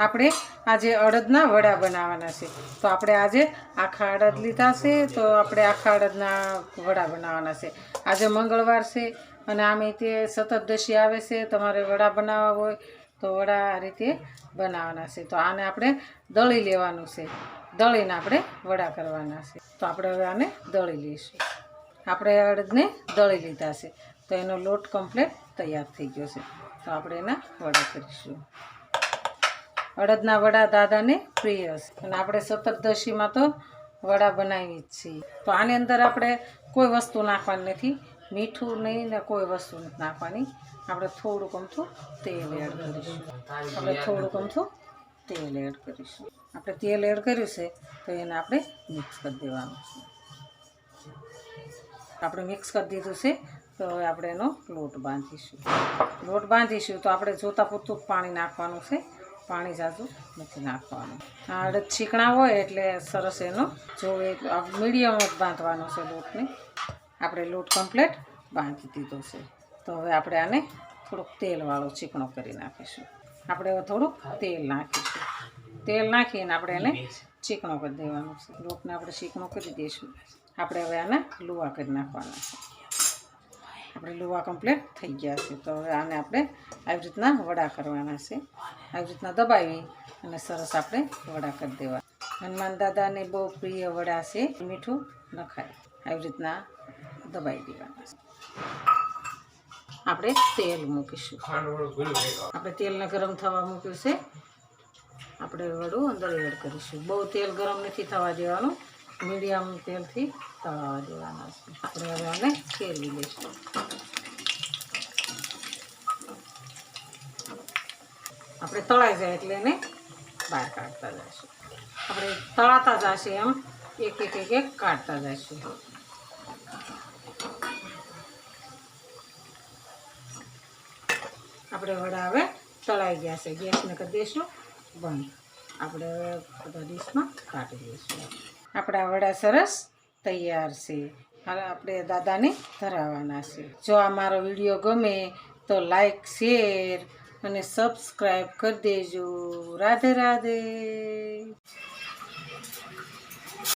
આપણે આજે અડદના વડા બનાવવાના છે. તો આપણે આજે આખા અડદ લીધા છે, તો આપણે આખા અડદના વડા બનાવવાના છે. આજે મંગળવાર છે અને આમે તે સતતદશી આવે છે. તમારે વડા બનાવવા હોય તો વડા આ રીતે બનાવવાના છે. તો આને આપણે દળી લેવાનું છે. દળીને આપણે વડા કરવાના છે. તો આપણે હવે આને દળી લઈશું. આપણે અડદને દળી લીધા છે, તો એનો લોટ કમ્પ્લીટ તૈયાર થઈ ગયો છે. તો આપણે એના વડા કરીશું. અડદના વડા દાદાને પ્રિય છે અને આપણે સતતદશીમાં તો વડા બનાવી જ છીએ. તો આની અંદર આપણે કોઈ વસ્તુ નાખવાની નથી, મીઠું નહીં ને કોઈ વસ્તુ નથી નાખવાની. આપણે થોડુંક અમથું તેલ એડ કરીશું. આપણે થોડુંક અમથું તેલ એડ કરીશું. આપણે તેલ એડ કર્યું છે તો એને આપણે મિક્સ કરી દેવાનું છે. આપણે મિક્સ કરી દીધું છે, તો હવે આપણે એનો લોટ બાંધીશું. લોટ બાંધીશું તો આપણે જોતાં પૂરતું પાણી નાખવાનું છે. પાણી ઝાઝું નથી નાખવાનું. આ અડદ છીકણા હોય એટલે સરસ એનો જોવે મીડિયમ જ બાંધવાનો છે લોટને. આપણે લોટ કમ્પ્લીટ બાંધી દીધો છે. તો હવે આપણે આને થોડુંક તેલવાળો ચીકણો કરી નાખીશું. આપણે હવે થોડુંક તેલ નાખીશું. તેલ નાખીને આપણે એને ચીકણો કરી દેવાનો છે. લોટને આપણે ચીકણો કરી દઈશું. આપણે હવે આને લુવા કરી નાખવાના છે. આપણે લુવા કમ્પ્લીટ થઈ ગયા છે. તો હવે આને આપણે આવી રીતના વડા કરવાના છે. આવી રીતના દબાવી અને સરસ આપણે વડા કરી દેવા. હનુમાન દાદાને બહુ પ્રિય વડા છે, મીઠું ન ખાય. આવી રીતના દબાવી દેવાના છે. આપણે તેલ મૂકીશું. આપણે તેલને ગરમ થવા મૂક્યું છે. આપણે વડું અંદર એડ કરીશું. બહુ તેલ ગરમ નથી થવા દેવાનું, મીડિયમ તેલથી તળાવવા દેવાના છે. આપણે હવે આને ફેરવી લઈશું. આપણે તળાઈ જાય એટલે એને બહાર કાઢતા જઈશું. આપણે તળાતા જશે એમ એક એક એક એક કાઢતા જઈશું. આપણે વડા હવે તળાઈ ગયા છે. ગેસને કરી દઈશું બંધ. આપણે બધા ડીશમાં કાઢી દઈશું. આપણા વડા સરસ તૈયાર છે. હવે આપણે દાદાને ધરાવવાના છે. જો આ મારો વિડીયો ગમે તો લાઈક, શેર અને સબસ્ક્રાઈબ કરી દેજો. રાધે રાધે.